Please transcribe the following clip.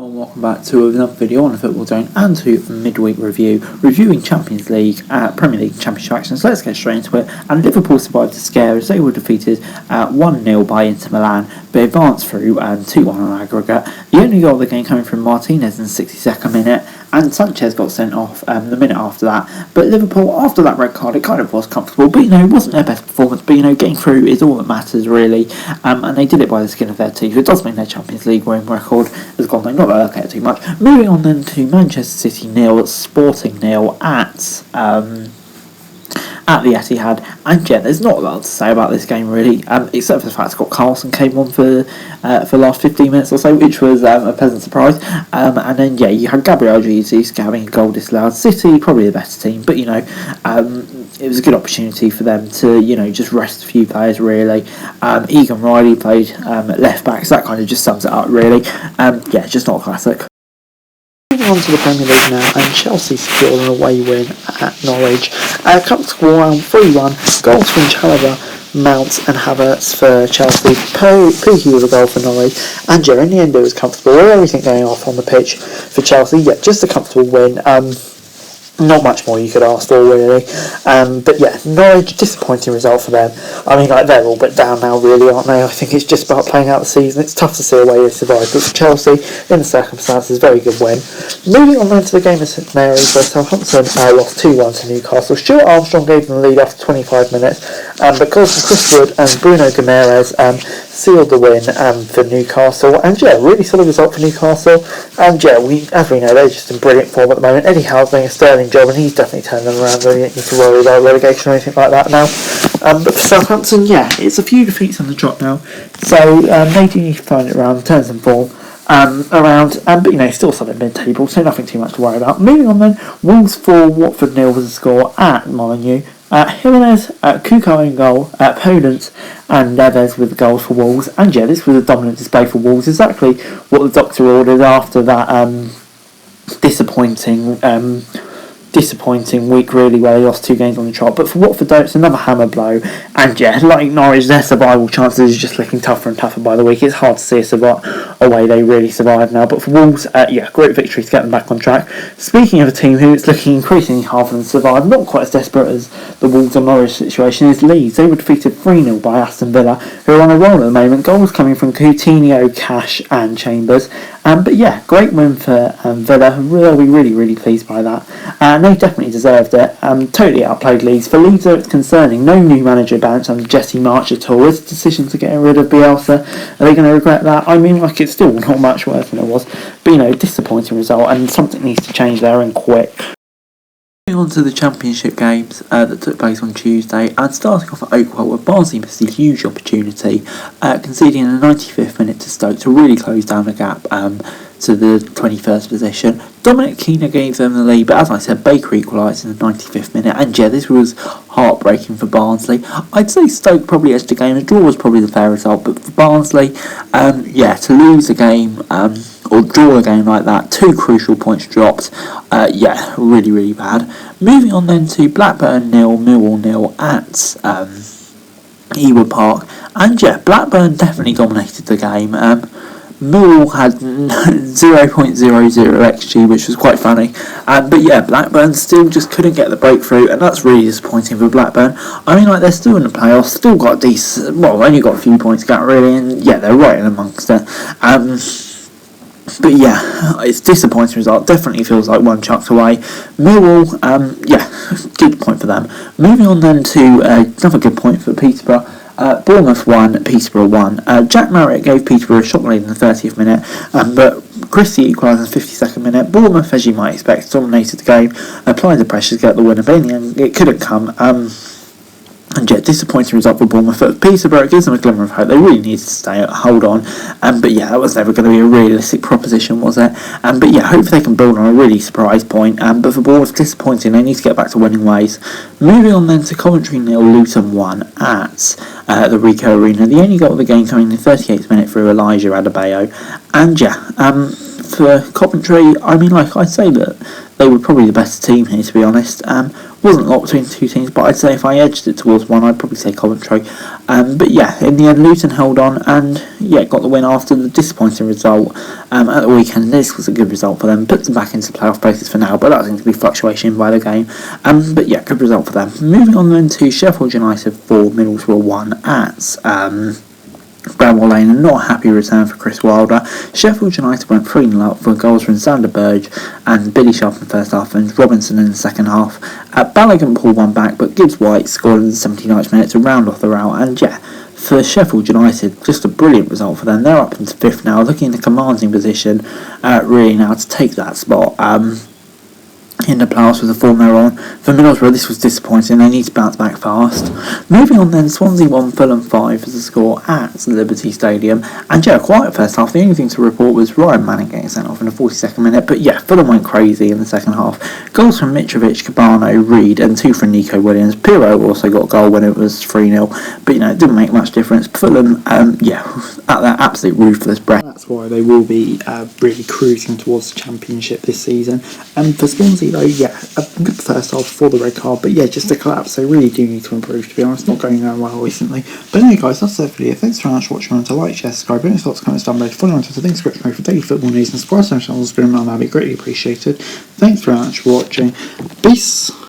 Hello and welcome back to another video on the Football Zone and to Midweek review, reviewing Champions League, Premier League Championship action. So let's get straight into it. And Liverpool survived the scare as they were defeated 1-0 by Inter Milan, but advanced through 2-1 on aggregate. The only goal of the game coming from Martinez in the 62nd minute, and Sanchez got sent off the minute after that. But Liverpool, after that red card, it kind of was comfortable, but it wasn't their best performance, but getting through is all that matters really, and they did it by the skin of their teeth. It does mean their Champions League winning record has gone down. Not that I look at it too much. Moving on then to Manchester City 0, Sporting 0 at the Etihad, and there's not a lot to say about this game really, except for the fact Scott Carlson came on for the last 15 minutes or so, which was a pleasant surprise. And then you had Gabriel Jesus having a goal disallowed. City probably the better team, but it was a good opportunity for them to just rest a few players really. Egan Riley played left back, so that kind of just sums it up really. Just not a classic. Moving on to the Premier League now, and Chelsea secured an away win at Norwich. Comfortable around 3-1, goals from Chalobah, Mount and Havertz for Chelsea. Pookie with a goal for Norwich, and in the end it was comfortable with everything going off on the pitch for Chelsea. Just a comfortable win. Not much more you could ask for really, but Norwich, disappointing result for them. They're all but down now really, aren't they? I think it's just about playing out the season. It's tough to see a way they survive, but for Chelsea, in the circumstances, very good win. Moving on then to the game of St Mary's, where Southampton lost 2-1 to Newcastle. Stuart Armstrong gave them the lead after 25 minutes, but goals from Chris Wood and Bruno Guimaraes sealed the win for Newcastle, and really solid result for Newcastle. And as we know, they're just in brilliant form at the moment. Eddie Howe's doing a sterling job, and he's definitely turned them around. Really don't need to worry about relegation or anything like that now. But for Southampton, it's a few defeats on the trot now, so they do need to find it around, turn some form around, but still solid mid-table, so nothing too much to worry about. Moving on then, Wolves 4, Watford 0 was the score at Molineux. Jimenez, Kuko own goal, Podence and Neves with the goals for Wolves, and this was a dominant display for Wolves, exactly what the doctor ordered after that disappointing week really, where they lost 2 games on the trot. But for Watford though, it's another hammer blow, and like Norwich, their survival chances are just looking tougher and tougher by the week. It's hard to see a way they really survive now, but for Wolves, great victory to get them back on track. Speaking of a team who it's looking increasingly hard for them to survive, not quite as desperate as the Wolves or Norwich situation, is Leeds. They were defeated 3-0 by Aston Villa, who are on a roll at the moment. Goals coming from Coutinho, Cash and Chambers. But great win for Villa. They'll be really pleased by that. And they definitely deserved it. Totally outplayed Leeds. For Leeds, though, it's concerning. No new manager bounce under Jesse March at all. Is the decision to get rid of Bielsa? Are they going to regret that? It's still not much worse than it was. But, disappointing result, and something needs to change there and quick. Moving on to the Championship games that took place on Tuesday, and starting off at Oakwell, where Barnsley missed a huge opportunity, conceding in the 95th minute to Stoke to really close down the gap to the 21st position. Dominic Keane gave them the lead, but as I said, Baker equalised in the 95th minute, and this was heartbreaking for Barnsley. I'd say Stoke probably edged the game. A draw was probably the fair result, but for Barnsley, to lose a game or draw a game like that, 2 crucial points dropped, really bad. Moving on then to Blackburn 0, Millwall 0 at Ewood Park, and Blackburn definitely dominated the game. Millwall had 0.00 XG, which was quite funny, but Blackburn still just couldn't get the breakthrough, and that's really disappointing for Blackburn. They're still in the playoffs, still got only got a few points gap really, and they're right in amongst it. But it's a disappointing result. Definitely feels like one chucked away. Millwall, good point for them. Moving on then to another good point for Peterborough. Bournemouth 1, Peterborough 1. Jack Marriott gave Peterborough a shock lead in the 30th minute, but Christie equalised in the 52nd minute. Bournemouth, as you might expect, dominated the game, applied the pressure to get the winner, but in the end it couldn't come. And disappointing result for Bournemouth. But Peterborough, gives them a glimmer of hope. They really needed to hold on. But that was never going to be a realistic proposition, was it? But hopefully they can build on a really surprise point. But for Bournemouth, disappointing. They need to get back to winning ways. Moving on then to Coventry 0, Luton 1 at the Ricoh Arena. The only goal of the game coming in the 38th minute through Elijah Adebayo. And for Coventry, I'd say that they were probably the better team here, to be honest. wasn't a lot between the two teams, but I'd say if I edged it towards one, I'd probably say Coventry. But yeah, in the end, Luton held on and yeah, got the win after the disappointing result at the weekend. This was a good result for them, puts them back into playoff places for now, but that seems to be fluctuation by the game. But yeah, good result for them. Moving on then to Sheffield United 4, Middlesbrough 1 at Bramwell Lane. A not happy return for Chris Wilder. Sheffield United went 3-0 up for goals from Sander Berge and Billy Sharp in the first half and Robinson in the second half. Balogun pulled one back, but Gibbs White scored in the 79th minute to round off the rout. And yeah, for Sheffield United, just a brilliant result for them. They're up into 5th now, looking in a commanding position really now to take that spot in the playoffs with the form they're on. For Middlesbrough, this was disappointing. They need to bounce back fast. Moving on then, Swansea 1, Fulham 5 as the score at Liberty Stadium. And yeah, quiet first half. The only thing to report was Ryan Manning getting sent off in the 42nd minute. But yeah, Fulham went crazy in the second half. Goals from Mitrovic, Cabano, Reed and 2 from Nico Williams. Pirro also got a goal when it was 3-0. But it didn't make much difference. Fulham, at that absolute ruthless breath. That's why they will be really cruising towards the championship this season. And for Swansea though, yeah, a good first half for the red card, but yeah, just a collapse. They really do need to improve, to be honest. Not going that well recently. But anyway guys, that's it for the video. Thanks very much for watching. Remember to like, share, subscribe, any thoughts, comments down below. Follow on Twitter, thanks for daily football news and subscribe to our channel. That'd be greatly appreciated. Thanks very much for watching. Peace.